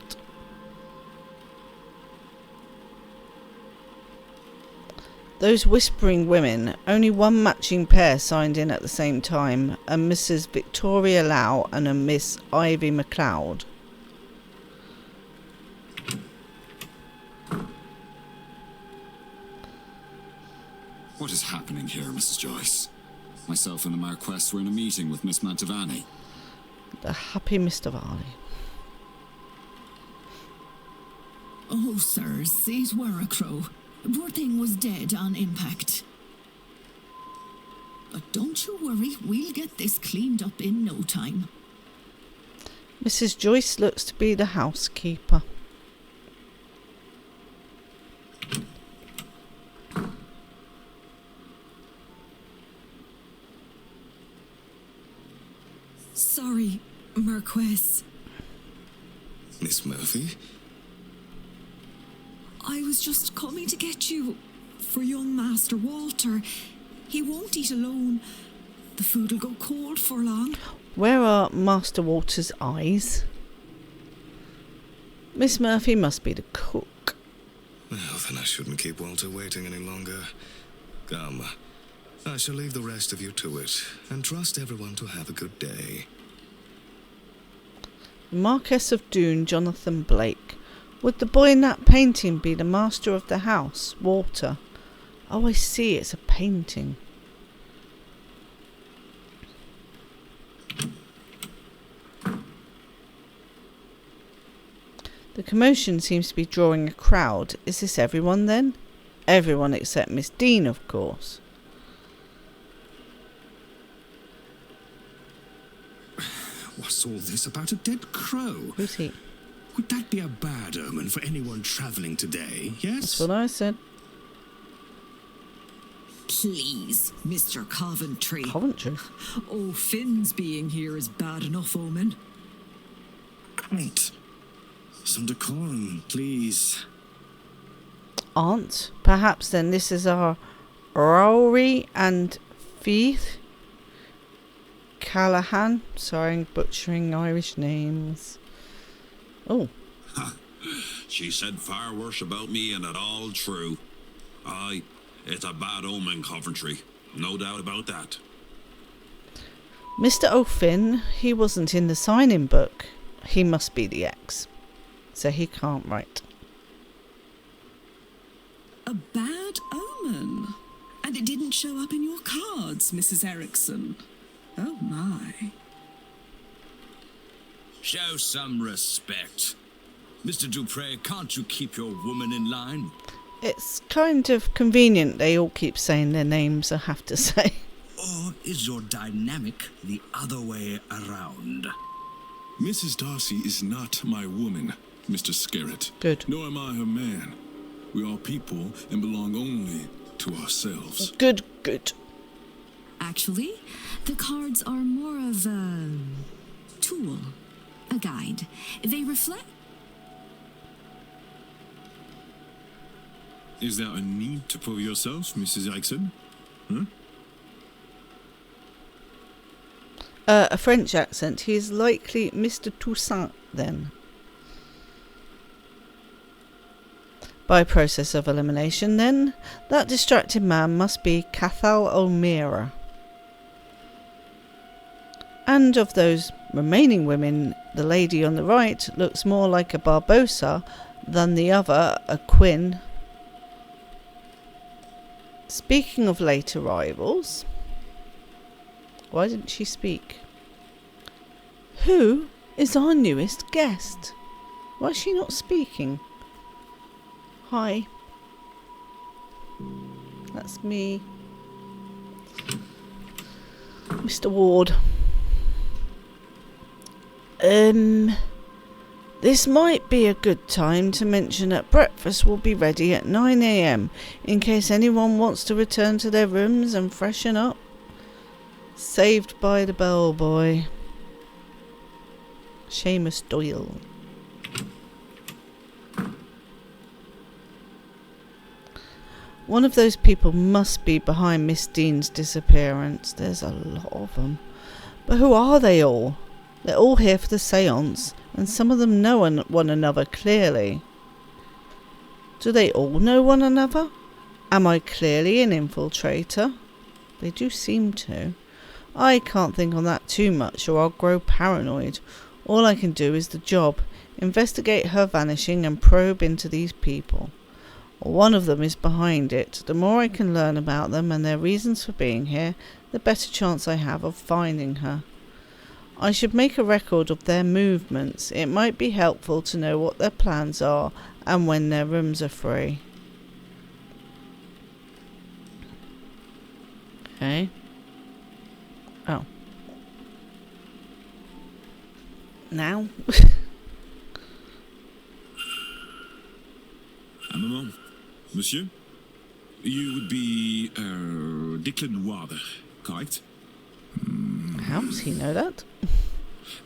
Those whispering women, only one matching pair signed in at the same time, a Mrs. Victoria Lau and a Miss Ivy MacLeod. What is happening here, Mrs. Joyce? Myself and the Marquess were in a meeting with Miss Mantovani. The happy Mr. Varley. Oh, sirs, it were a crow. Poor thing was dead on impact. But don't you worry, we'll get this cleaned up in no time. Mrs. Joyce looks to be the housekeeper. Sorry, Marquess. Miss Murphy? I was just coming to get you for young Master Walter. He won't eat alone. The food'll go cold for long. Where are Master Walter's eyes? Miss Murphy must be the cook. Well, then I shouldn't keep Walter waiting any longer. Come, I shall leave the rest of you to it, and trust everyone to have a good day. Marquess of Doon, Jonathan Blake. Would the boy in that painting be the master of the house, Walter? Oh, I see, it's a painting. The commotion seems to be drawing a crowd. Is this everyone then? Everyone except Miss Deane, of course. What's all this about a dead crow? Who's he? Would that be a bad omen for anyone travelling today, yes? That's what I said. Please, Mr. Coventry. Coventry? Oh, Finn's being here is bad enough omen. Right. Some decorum, please. Aunt? Perhaps then this is our Rory and Feith Callahan. Sorry, I'm butchering Irish names. Oh. She said far worse about me, and it all true. Aye, it's a bad omen, Coventry. No doubt about that. Mr. O'Finn, he wasn't in the sign-in book. He must be the ex. So he can't write. A bad omen? And it didn't show up in your cards, Mrs. Erickson. Oh my. Show some respect. Mr. Dupre, can't you keep your woman in line? It's kind of convenient they all keep saying their names, I have to say. Or is your dynamic the other way around? Mrs. Darcy is not my woman, Mr. Skerritt. Good. Nor am I her man. We are people and belong only to ourselves. Good, good. Actually, the cards are more of a tool, a guide. They reflect. Is there a need to prove yourself, Mrs. Erickson? A French accent. He is likely Mr. Toussaint, then. By process of elimination, then, that distracted man must be Cathal O'Meara. And of those remaining women, the lady on the right looks more like a Barbossa than the other, a Quinn. Speaking of late arrivals, Why didn't she speak? Who is our newest guest? Why is she not speaking? Hi. That's me. Mr. Ward. This might be a good time to mention that breakfast will be ready at 9 AM in case anyone wants to return to their rooms and freshen up. Saved by the bellboy. Seamus Doyle. One of those people must be behind Miss Deane's disappearance. There's a lot of them. But who are they all? They're all here for the séance, and some of them know one another clearly. Do they all know one another? Am I clearly an infiltrator? They do seem to. I can't think on that too much or I'll grow paranoid. All I can do is the job. Investigate her vanishing and probe into these people. One of them is behind it. The more I can learn about them and their reasons for being here, the better chance I have of finding her. I should make a record of their movements. It might be helpful to know what their plans are and when their rooms are free. Okay. Oh. Now? Un moment. Monsieur? You would be Declan Ward, correct? How does he know that?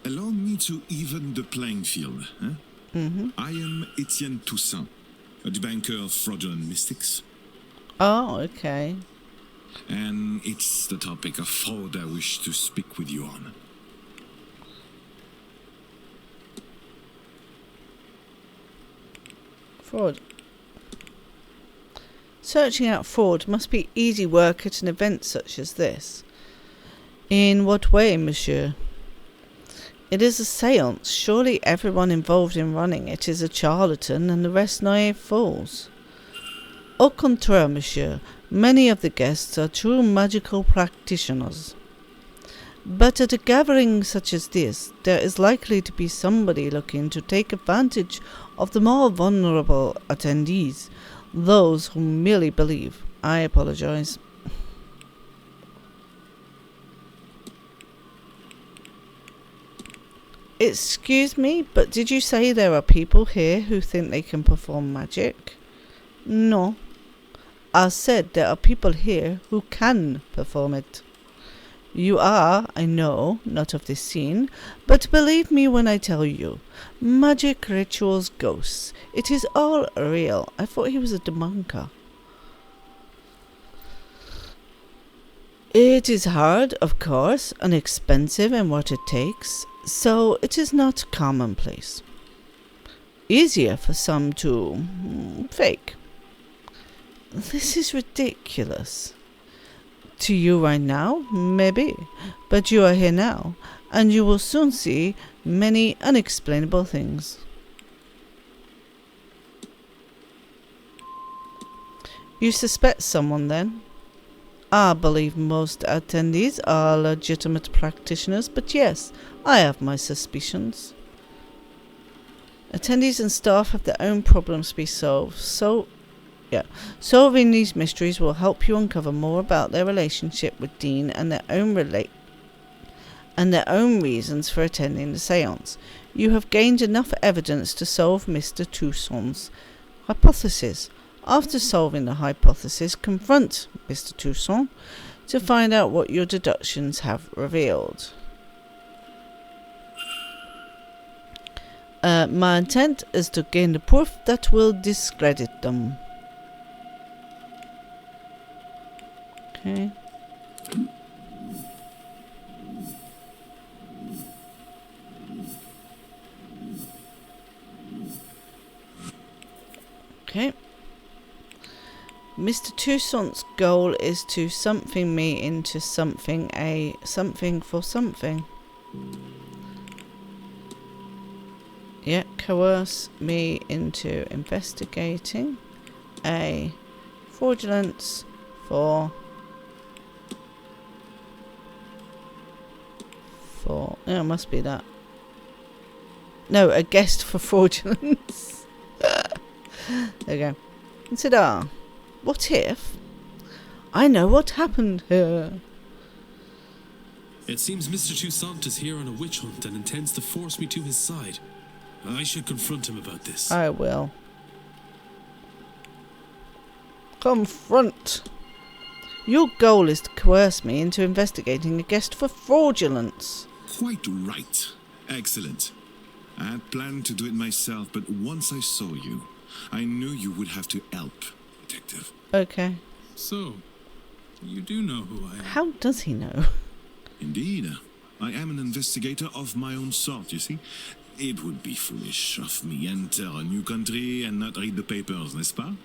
Allow me to even the playing field. Huh? I am Etienne Toussaint, the banker of fraudulent mystics. Oh, okay. And it's the topic of fraud I wish to speak with you on. Fraud. Searching out fraud must be easy work at an event such as this. In what way, monsieur? It is a séance. Surely everyone involved in running it is a charlatan and the rest naive fools. Au contraire, monsieur. Many of the guests are true magical practitioners. But at a gathering such as this, there is likely to be somebody looking to take advantage of the more vulnerable attendees, those who merely believe. I apologize. Excuse me, but did you say there are people here who think they can perform magic? No. I said there are people here who can perform it. You are, I know, not of this scene, but believe me when I tell you, magic, rituals, ghosts, it is all real. I thought he was a debunker. It is hard, of course, and expensive in what it takes, so it is not commonplace. Easier for some to fake. This is ridiculous. To you right now, maybe, but you are here now, and you will soon see many unexplainable things. You suspect someone then? I believe most attendees are legitimate practitioners, but yes, I have my suspicions. Attendees and staff have their own problems to be solved, solving these mysteries will help you uncover more about their relationship with Deane and their own reasons for attending the séance. You have gained enough evidence to solve Mr. Toussaint's hypothesis. After solving the hypothesis, confront Mr. Toussaint to find out what your deductions have revealed. My intent is to gain the proof that will discredit them. Okay. Okay. Mr. Toussaint's goal is to something me into something for something. Yeah, coerce me into investigating a fraudulence for for... Yeah, it must be that. No, a guest for fraudulence. There we go. Consider, what if I know what happened here? It seems Mr. Toussaint is here on a witch hunt and intends to force me to his side. I should confront him about this. I will. Confront. Your goal is to coerce me into investigating a guest for fraudulence. Quite right. Excellent. I had planned to do it myself, but once I saw you, I knew you would have to help, Detective. Okay. So, you do know who I am? How does he know? Indeed. I am an investigator of my own sort, you see. It would be foolish of me enter a new country and not read the papers, n'est-ce pas?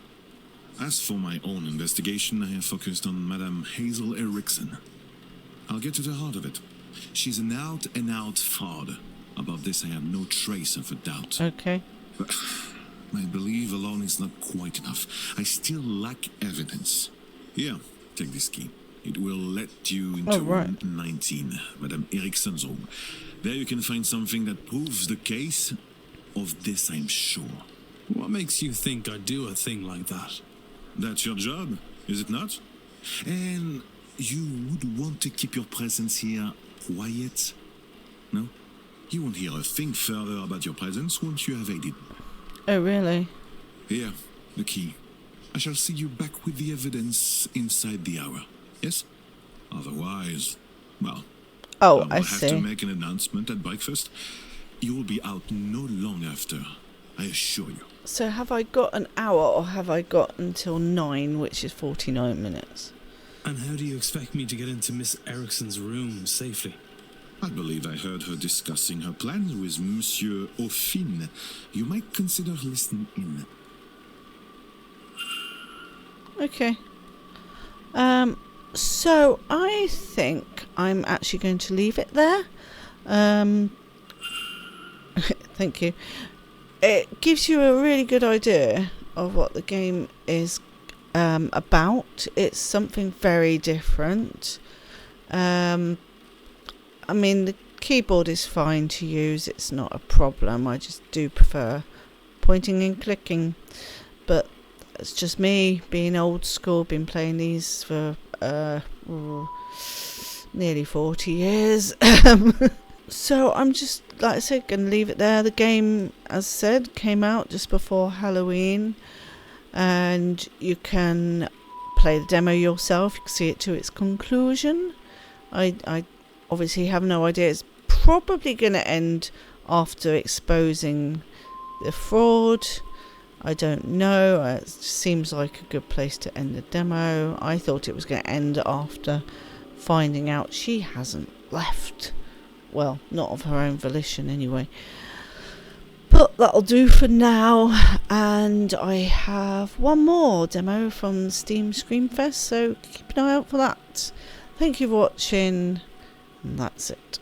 As for my own investigation, I have focused on Madame Hazel Erickson. I'll get to the heart of it. She's an out-and-out fraud. About this, I have no trace of a doubt. Okay. But my belief alone is not quite enough. I still lack evidence. Here, take this key. It will let you into room 19, Madame Erickson's room. There you can find something that proves the case. Of this, I'm sure. What makes you think I'd do a thing like that? That's your job, is it not? And you would want to keep your presence here quiet? No? You won't hear a thing further about your presence once you have aided. Oh, really? Here, the key. I shall see you back with the evidence inside the hour. Yes? Otherwise, well... Oh, I will see. have to make an announcement at breakfast. You will be out no long after, I assure you. So have I got an hour or have I got until 9, which is 49 minutes? And how do you expect me to get into Miss Erickson's room safely? I believe I heard her discussing her plans with Monsieur Aufin. You might consider listening in. Okay. So I think I'm actually going to leave it there. Thank you. It gives you a really good idea of what the game is about. It's something very different. I mean, the keyboard is fine to use. It's not a problem. I just do prefer pointing and clicking. But it's just me being old school. Been playing these for nearly 40 years. So I'm just, like I said, going to leave it there. The game, as I said, came out just before Halloween. And you can play the demo yourself. You can see it to its conclusion. I obviously have no idea. It's probably going to end after exposing the fraud. I don't know. It seems like a good place to end the demo. I thought it was going to end after finding out she hasn't left. Well, not of her own volition anyway. But that'll do for now. And I have one more demo from Steam Screamfest, so keep an eye out for that. Thank you for watching. And that's it.